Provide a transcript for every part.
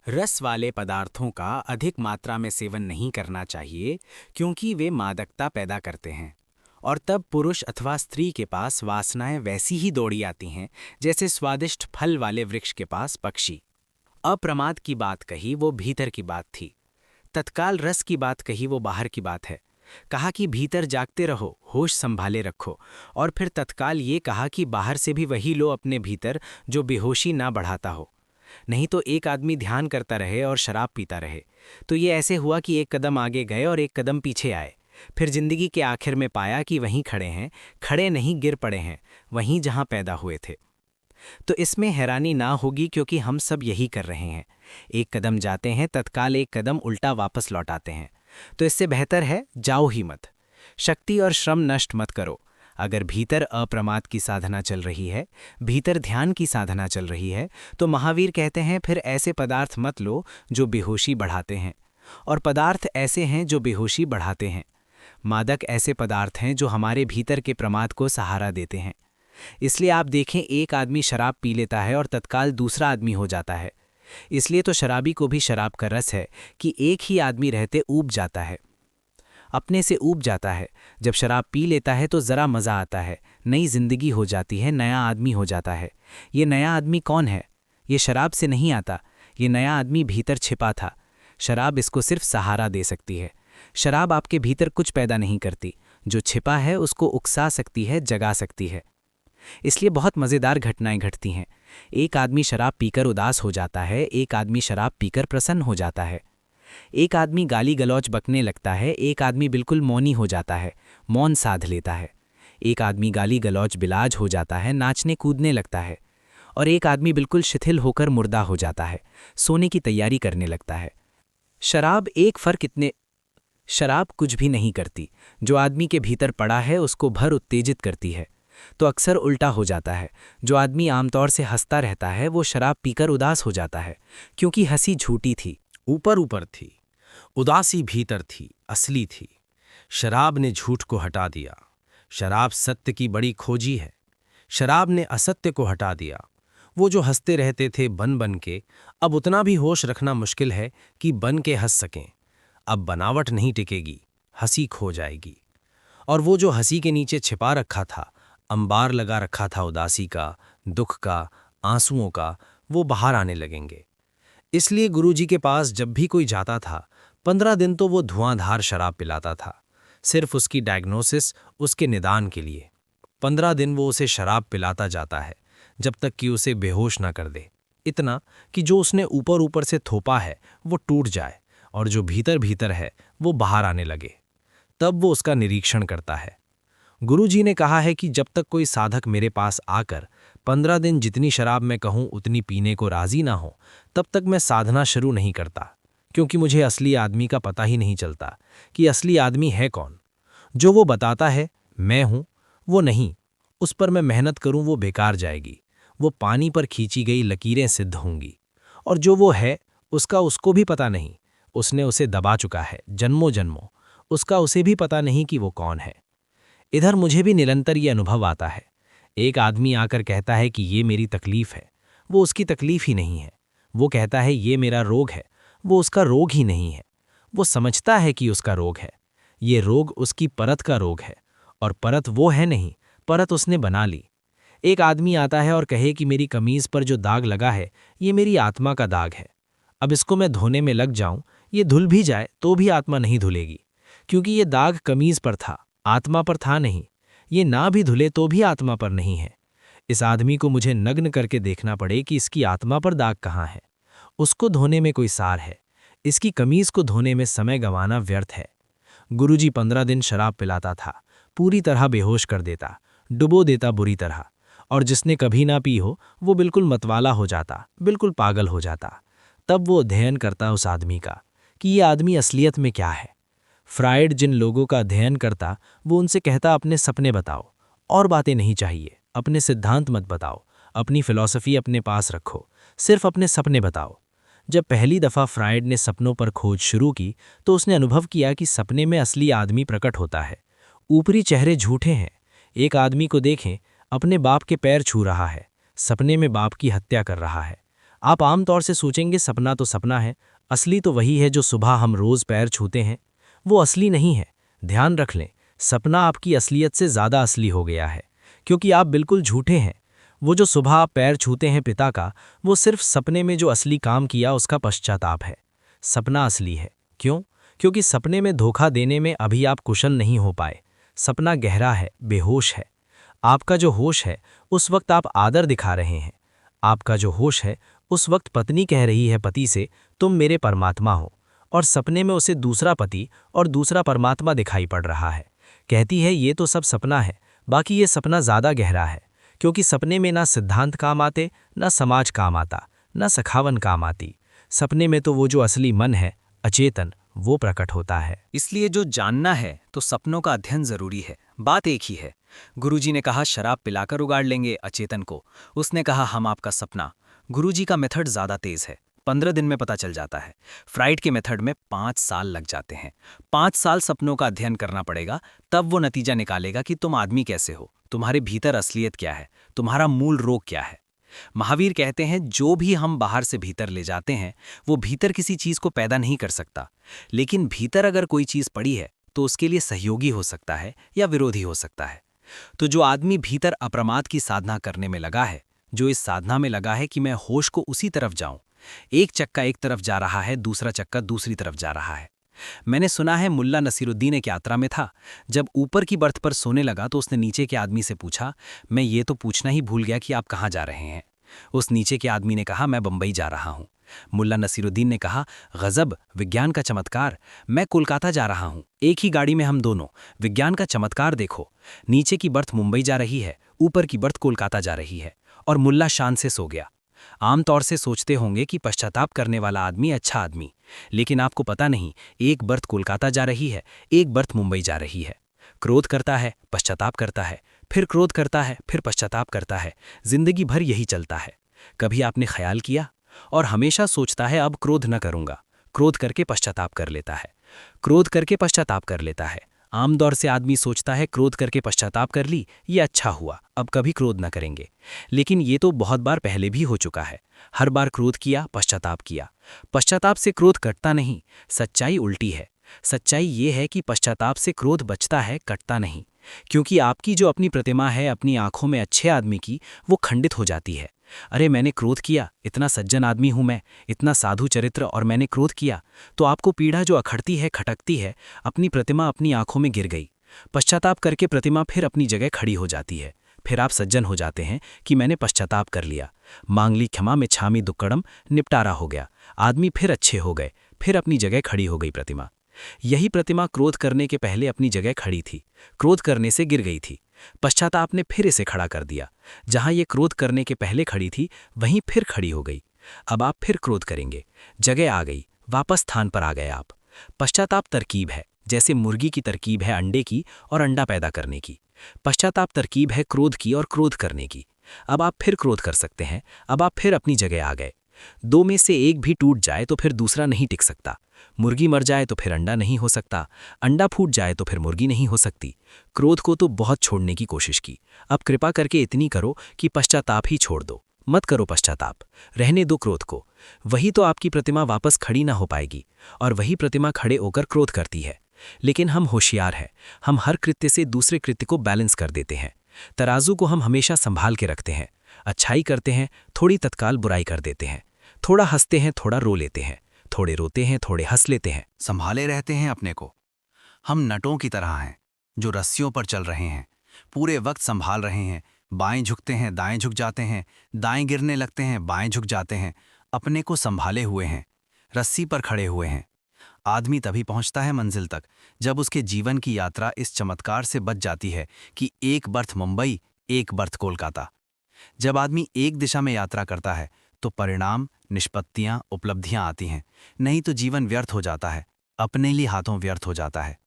रस वाले पदार्थों का अधिक मात्रा में सेवन नहीं करना चाहिए क्योंकि वे मादकता पैदा करते हैं। और तब पुरुष अथवा स्त्री के पास वासनाएं वैसी ही दौड़ी आती हैं जैसे स्वादिष्ट फल वाले वृक्ष के पास पक्षी। अप्रमाद की बात कही वो भीतर की बात थी, तत्काल रस की बात कही वो बाहर की बात है। कहा कि भीतर जागते रहो, होश संभाले रखो, और फिर तत्काल ये कहा कि बाहर से भी वही लो अपने भीतर जो बेहोशी ना बढ़ाता हो। नहीं तो एक आदमी ध्यान करता रहे और शराब पीता रहे तो ये ऐसे हुआ कि एक कदम आगे गए और एक कदम पीछे आए। फिर जिंदगी के आखिर में पाया कि वहीं खड़े हैं, खड़े नहीं गिर पड़े हैं, वहीं जहां पैदा हुए थे। तो इसमें हैरानी ना होगी क्योंकि हम सब यही कर रहे हैं। एक कदम जाते हैं, तत्काल एक कदम उल्टा वापस लौट आते हैं। तो इससे बेहतर है जाओ ही मत, शक्ति और श्रम नष्ट मत करो। अगर भीतर अप्रमाद की साधना चल रही है, भीतर ध्यान की साधना चल रही है, तो महावीर कहते हैं फिर ऐसे पदार्थ मत लो जो बेहोशी बढ़ाते हैं। और पदार्थ ऐसे हैं जो बेहोशी बढ़ाते हैं। मादक ऐसे पदार्थ हैं जो हमारे भीतर के प्रमाद को सहारा देते हैं। इसलिए आप देखें, एक आदमी शराब पी लेता है और तत्काल दूसरा आदमी हो जाता है। इसलिए तो शराबी को भी शराब का रस है कि एक ही आदमी रहते ऊब जाता है, अपने से ऊब जाता है। जब शराब पी लेता है तो ज़रा मज़ा आता है, नई जिंदगी हो जाती है, नया आदमी हो जाता है। ये नया आदमी कौन है? ये शराब से नहीं आता, ये नया आदमी भीतर छिपा था। शराब इसको सिर्फ सहारा दे सकती है। शराब आपके भीतर कुछ पैदा नहीं करती, जो छिपा है उसको उकसा सकती है, जगा सकती है। इसलिए बहुत मज़ेदार घटनाएं घटती हैं। एक आदमी शराब पीकर उदास हो जाता है, एक आदमी शराब पीकर प्रसन्न हो जाता है। एक आदमी गाली गलौज बकने लगता है, एक आदमी बिल्कुल मौनी हो जाता है, मौन साध लेता है। एक आदमी गाली गलौज बिलाज हो जाता है, नाचने कूदने लगता है। और एक आदमी बिल्कुल शिथिल होकर मुर्दा हो जाता है, सोने की तैयारी करने लगता है। शराब कुछ भी नहीं करती, जो आदमी के भीतर पड़ा है उसको भर उत्तेजित करती है। तो अक्सर उल्टा हो जाता है, जो आदमी आमतौर से हंसता रहता है वो शराब पीकर उदास हो जाता है, क्योंकि हंसी झूठी थी, ऊपर ऊपर थी, उदासी भीतर थी, असली थी। शराब ने झूठ को हटा दिया। शराब सत्य की बड़ी खोजी है। शराब ने असत्य को हटा दिया। वो जो हंसते रहते थे बन बन के, अब उतना भी होश रखना मुश्किल है कि बन के हंस सकें। अब बनावट नहीं टिकेगी, हंसी खो जाएगी। और वो जो हंसी के नीचे छिपा रखा था, अंबार लगा रखा था उदासी का, दुख का, आंसुओं का, वो बाहर आने लगेंगे। इसलिए गुरुजी के पास जब भी कोई जाता था, 15 दिन तो वो धुआंधार शराब पिलाता था, सिर्फ उसकी डायग्नोसिस, उसके निदान के लिए। 15 दिन वो उसे शराब पिलाता जाता है, जब तक कि उसे बेहोश ना कर दे। इतना कि जो उसने ऊपर ऊपर से थोपा है वो टूट जाए और जो भीतर भीतर है वो बाहर आने लगे। तब वो उसका निरीक्षण करता है। गुरुजी ने कहा है कि जब तक कोई साधक मेरे पास आकर 15 दिन जितनी शराब मैं कहूं उतनी पीने को राजी ना हो, तब तक मैं साधना शुरू नहीं करता, क्योंकि मुझे असली आदमी का पता ही नहीं चलता कि असली आदमी है कौन। जो वो बताता है मैं हूं, वो नहीं। उस पर मैं मेहनत करूं वो बेकार जाएगी, वो पानी पर खींची गई लकीरें सिद्ध होंगी। और जो वो है उसका उसको भी पता नहीं, उसने उसे दबा चुका है जन्मों जन्मों, उसका उसे भी पता नहीं कि वो कौन है। इधर मुझे भी निरंतर ये अनुभव आता है। एक आदमी आकर कहता है कि ये मेरी तकलीफ है, वो उसकी तकलीफ ही नहीं है। वो कहता है ये मेरा रोग है, वो उसका रोग ही नहीं है। वो समझता है कि उसका रोग है, ये रोग उसकी परत का रोग है, और परत वो है नहीं, परत उसने बना ली। एक आदमी आता है और कहे कि मेरी कमीज पर जो दाग लगा है ये मेरी आत्मा का दाग है, अब इसको मैं धोने में लग जाऊं, ये धुल भी जाए तो भी आत्मा नहीं धुलेगी, क्योंकि ये दाग कमीज पर था, आत्मा पर था नहीं। ये ना भी धुले तो भी आत्मा पर नहीं है। इस आदमी को मुझे नग्न करके देखना पड़े कि इसकी आत्मा पर दाग कहाँ है। उसको धोने में कोई सार है, इसकी कमीज को धोने में समय गंवाना व्यर्थ है। गुरुजी 15 दिन शराब पिलाता था, पूरी तरह बेहोश कर देता, डुबो देता बुरी तरह। और जिसने कभी ना पी हो वो बिल्कुल मतवाला हो जाता, बिल्कुल पागल हो जाता। तब वो अध्ययन करता उस आदमी का कि ये आदमी असलियत में क्या है। फ्राइड जिन लोगों का अध्ययन करता वो उनसे कहता अपने सपने बताओ, और बातें नहीं चाहिए, अपने सिद्धांत मत बताओ, अपनी फिलॉसफी अपने पास रखो, सिर्फ अपने सपने बताओ। जब पहली दफ़ा फ्राइड ने सपनों पर खोज शुरू की तो उसने अनुभव किया कि सपने में असली आदमी प्रकट होता है, ऊपरी चेहरे झूठे हैं। एक आदमी को देखें, अपने बाप के पैर छू रहा है, सपने में बाप की हत्या कर रहा है। आप आमतौर से सोचेंगे सपना तो सपना है, असली तो वही है जो सुबह हम रोज पैर छूते हैं। वो असली नहीं है। ध्यान रख लें, सपना आपकी असलियत से ज़्यादा असली हो गया है, क्योंकि आप बिल्कुल झूठे हैं। वो जो सुबह आप पैर छूते हैं पिता का, वो सिर्फ सपने में जो असली काम किया उसका पश्चाताप है। सपना असली है। क्यों? क्योंकि सपने में धोखा देने में अभी आप कुशल नहीं हो पाए। सपना गहरा है, बेहोश है। आपका जो होश है, उस वक्त आप आदर दिखा रहे हैं। आपका जो होश है, उस वक्त पत्नी कह रही है पति से, तुम मेरे परमात्मा हो, और सपने में उसे दूसरा पति और दूसरा परमात्मा दिखाई पड़ रहा है। कहती है ये तो सब सपना है, बाकी ये सपना ज़्यादा गहरा है, क्योंकि सपने में ना सिद्धांत काम आते, ना समाज काम आता, ना सखावन काम आती। सपने में तो वो जो असली मन है, अचेतन, वो प्रकट होता है। इसलिए जो जानना है तो सपनों का अध्ययन जरूरी है। बात एक ही है। गुरुजी ने कहा शराब पिलाकर उगाड़ लेंगे अचेतन को, उसने कहा हम आपका सपना। गुरुजी का मेथड ज़्यादा तेज है, 15 दिन में पता चल जाता है। फ्राइड के मेथड में 5 साल लग जाते हैं। 5 साल सपनों का अध्ययन करना पड़ेगा, तब वो नतीजा निकालेगा कि तुम आदमी कैसे हो, तुम्हारे भीतर असलियत क्या है, तुम्हारा मूल रोग क्या है। महावीर कहते हैं जो भी हम बाहर से भीतर ले जाते हैं वो भीतर किसी चीज को पैदा नहीं कर सकता, लेकिन भीतर अगर कोई चीज पड़ी है तो उसके लिए सहयोगी हो सकता है या विरोधी हो सकता है। तो जो आदमी भीतर अप्रमाद की साधना करने में लगा है, जो इस साधना में लगा है कि मैं होश को उसी तरफ जाऊं, एक चक्का एक तरफ जा रहा है, दूसरा चक्का दूसरी तरफ जा रहा है। मैंने सुना है मुल्ला नसीरुद्दीन एक यात्रा में था। जब ऊपर की बर्थ पर सोने लगा तो उसने नीचे के आदमी से पूछा, मैं ये तो पूछना ही भूल गया कि आप कहाँ जा रहे हैं। उस नीचे के आदमी ने कहा, मैं बंबई जा रहा हूँ। मुल्ला नसीरुद्दीन ने कहा, गजब, विज्ञान का चमत्कार, मैं कोलकाता जा रहा हूँ, एक ही गाड़ी में हम दोनों, विज्ञान का चमत्कार देखो। नीचे की बर्थ मुंबई जा रही है, ऊपर की बर्थ कोलकाता जा रही है। और मुल्ला शान से सो गया। आमतौर से सोचते होंगे कि पश्चाताप करने वाला आदमी अच्छा आदमी, लेकिन आपको पता नहीं, एक बर्थ कोलकाता जा रही है, एक बर्थ मुंबई जा रही है। क्रोध करता है, पश्चाताप करता है, फिर क्रोध करता है, फिर पश्चाताप करता है। जिंदगी भर यही चलता है। कभी आपने ख्याल किया? और हमेशा सोचता है अब क्रोध न करूंगा, क्रोध करके पश्चाताप कर लेता है, क्रोध करके पश्चाताप कर लेता है। आमतौर से आदमी सोचता है क्रोध करके पश्चाताप कर ली, ये अच्छा हुआ, अब कभी क्रोध न करेंगे। लेकिन ये तो बहुत बार पहले भी हो चुका है। हर बार क्रोध किया, पश्चाताप किया। पश्चाताप से क्रोध कटता नहीं, सच्चाई उल्टी है। सच्चाई ये है कि पश्चाताप से क्रोध बचता है, कटता नहीं। क्योंकि आपकी जो अपनी प्रतिमा है अपनी आंखों में अच्छे आदमी की, वो खंडित हो जाती है। अरे मैंने क्रोध किया, इतना सज्जन आदमी हूं मैं, इतना साधु चरित्र, और मैंने क्रोध किया, तो आपको पीड़ा जो अखड़ती है, खटकती है, अपनी प्रतिमा अपनी आंखों में गिर गई। पश्चाताप करके प्रतिमा फिर अपनी जगह खड़ी हो जाती है। फिर आप सज्जन हो जाते हैं कि मैंने पश्चाताप कर लिया, मांग ली क्षमा में छामी दुक्कड़म, निपटारा हो गया। आदमी फिर अच्छे हो गए, फिर अपनी जगह खड़ी हो गई प्रतिमा। यही प्रतिमा क्रोध करने के पहले अपनी जगह खड़ी थी, क्रोध करने से गिर गई थी। पश्चाताप ने फिर इसे खड़ा कर दिया। जहां ये क्रोध करने के पहले खड़ी थी, वहीं फिर खड़ी हो गई। अब आप फिर क्रोध करेंगे, जगह आ गई, वापस स्थान पर आ गए आप। पश्चाताप तरकीब है, जैसे मुर्गी की तरकीब है अंडे की और अंडा पैदा करने की। पश्चाताप तरकीब है क्रोध की और क्रोध करने की। अब आप फिर क्रोध कर सकते हैं, अब आप फिर अपनी जगह आ गए। दो में से एक भी टूट जाए तो फिर दूसरा नहीं टिक सकता। मुर्गी मर जाए तो फिर अंडा नहीं हो सकता, अंडा फूट जाए तो फिर मुर्गी नहीं हो सकती। क्रोध को तो बहुत छोड़ने की कोशिश की, अब कृपा करके इतनी करो कि पश्चाताप ही छोड़ दो। मत करो पश्चाताप, रहने दो क्रोध को। वही तो आपकी प्रतिमा वापस खड़ी ना हो पाएगी, और वही प्रतिमा खड़े होकर क्रोध करती है। लेकिन हम होशियार हैं, हम हर कृत्य से दूसरे कृत्य को बैलेंस कर देते हैं। तराजू को हम हमेशा संभाल के रखते हैं। अच्छाई करते हैं, थोड़ी तत्काल बुराई कर देते हैं। थोड़ा हंसते हैं, थोड़ा रो लेते हैं, थोड़े रोते हैं, थोड़े हंस लेते हैं। संभाले रहते हैं अपने को। हम नटों की तरह हैं जो रस्सियों पर चल रहे हैं, पूरे वक्त संभाल रहे हैं। बाएं झुकते हैं, दाएं झुक जाते हैं, दाएं गिरने लगते हैं, बाएं झुक जाते हैं। अपने को संभाले हुए हैं, रस्सी पर खड़े हुए हैं। आदमी तभी पहुंचता है मंजिल तक जब उसके जीवन की यात्रा इस चमत्कार से बच जाती है कि एक बर्थ मुंबई, एक बर्थ कोलकाता। जब आदमी एक दिशा में यात्रा करता है तो परिणाम, निष्पत्तियां, उपलब्धियां आती हैं, नहीं तो जीवन व्यर्थ हो जाता है, अपने लिए हाथों व्यर्थ हो जाता है।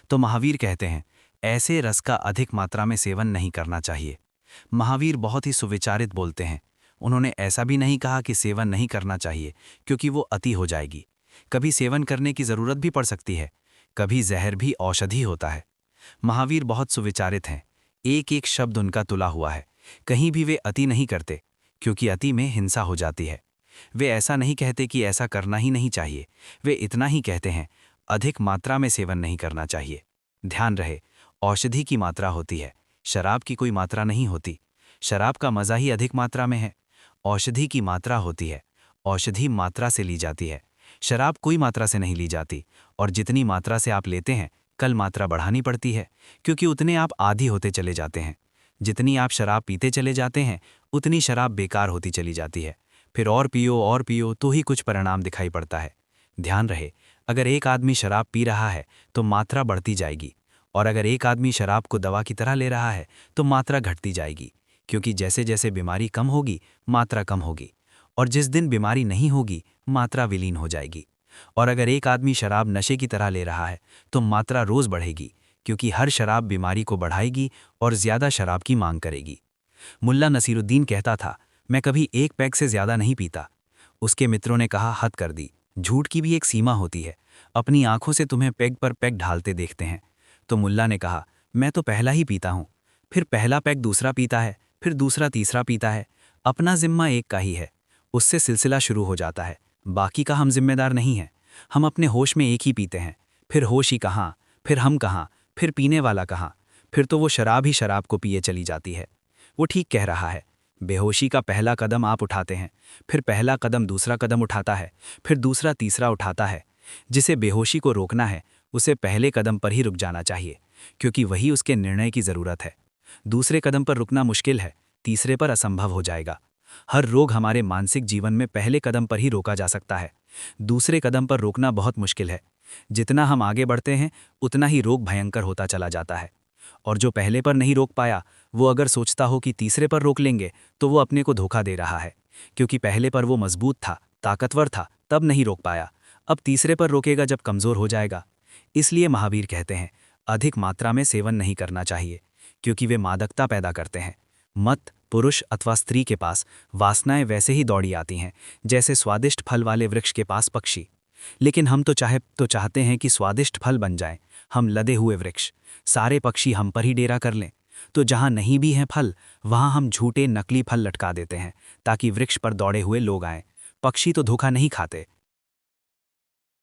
तो महावीर कहते हैं ऐसे रस का अधिक मात्रा में सेवन नहीं करना चाहिए। महावीर बहुत ही सुविचारित बोलते हैं। उन्होंने ऐसा भी नहीं कहा कि सेवन नहीं करना चाहिए क्योंकि वो अति हो जाएगी। कभी सेवन करने की जरूरत भी पड़ सकती है, कभी जहर भी औषधि होता है। महावीर बहुत सुविचारित हैं, एक एक शब्द उनका तुला हुआ है। कहीं भी वे अति नहीं करते, क्योंकि अति में हिंसा हो जाती है। वे ऐसा नहीं कहते कि ऐसा करना ही नहीं चाहिए, वे इतना ही कहते हैं, अधिक मात्रा में सेवन नहीं करना चाहिए। ध्यान रहे, औषधि की मात्रा होती है, शराब की कोई मात्रा नहीं होती। शराब का मज़ा ही अधिक मात्रा में है। औषधि की मात्रा होती है, औषधि मात्रा से ली जाती है, शराब कोई मात्रा से नहीं ली जाती। और जितनी मात्रा से आप लेते हैं, कल मात्रा बढ़ानी पड़ती है, क्योंकि उतने आप आदी होते चले जाते हैं। जितनी आप शराब पीते चले जाते हैं, उतनी शराब बेकार होती चली जाती है। फिर और पियो तो ही कुछ परिणाम दिखाई पड़ता है। ध्यान रहे, अगर एक आदमी शराब पी रहा है तो मात्रा बढ़ती जाएगी, और अगर एक आदमी शराब को दवा की तरह ले रहा है तो मात्रा घटती जाएगी, क्योंकि जैसे जैसे बीमारी कम होगी मात्रा कम होगी, और जिस दिन बीमारी नहीं होगी मात्रा विलीन हो जाएगी। और अगर एक आदमी शराब नशे की तरह ले रहा है तो मात्रा रोज बढ़ेगी, क्योंकि हर शराब बीमारी को बढ़ाएगी और ज्यादा शराब की मांग करेगी। मुल्ला नसीरुद्दीन कहता था, मैं कभी एक पैग से ज्यादा नहीं पीता। उसके मित्रों ने कहा, हद कर दी, झूठ की भी एक सीमा होती है, अपनी आंखों से तुम्हें पैग पर पैग ढालते देखते हैं। तो मुल्ला ने कहा, मैं तो पहला ही पीता हूं। फिर पहला पैग दूसरा पीता है, फिर दूसरा तीसरा पीता है। अपना जिम्मा एक का ही है, उससे सिलसिला शुरू हो जाता है, बाकी का हम जिम्मेदार नहीं हैं। हम अपने होश में एक ही पीते हैं, फिर होश ही कहाँ, फिर हम कहाँ, फिर पीने वाला कहाँ, फिर तो वो शराब ही शराब को पिए चली जाती है। वो ठीक कह रहा है। बेहोशी का पहला कदम आप उठाते हैं, फिर पहला कदम दूसरा कदम उठाता है, फिर दूसरा तीसरा उठाता है। जिसे बेहोशी को रोकना है उसे पहले कदम पर ही रुक जाना चाहिए, क्योंकि वही उसके निर्णय की ज़रूरत है। दूसरे कदम पर रुकना मुश्किल है, तीसरे पर असंभव हो जाएगा। हर रोग हमारे मानसिक जीवन में पहले कदम पर ही रोका जा सकता है, दूसरे कदम पर रोकना बहुत मुश्किल है। जितना हम आगे बढ़ते हैं उतना ही रोग भयंकर होता चला जाता है। और जो पहले पर नहीं रोक पाया, वो अगर सोचता हो कि तीसरे पर रोक लेंगे तो वो अपने को धोखा दे रहा है, क्योंकि पहले पर वो मजबूत था, ताकतवर था, तब नहीं रोक पाया। अब तीसरे पर रोकेगा जब कमज़ोर हो जाएगा। इसलिए महावीर कहते हैं, अधिक मात्रा में सेवन नहीं करना चाहिए, क्योंकि वे मादकता पैदा करते हैं। मत पुरुष अथवा स्त्री के पास वासनाएं वैसे ही दौड़ी आती हैं जैसे स्वादिष्ट फल वाले वृक्ष के पास पक्षी। लेकिन हम तो चाहते हैं कि स्वादिष्ट फल बन जाएं, हम लदे हुए वृक्ष, सारे पक्षी हम पर ही डेरा कर लें। तो जहां नहीं भी हैं फल, वहां हम झूठे नकली फल लटका देते हैं, ताकि वृक्ष पर दौड़े हुए लोग आएं। पक्षी तो धोखा नहीं खाते,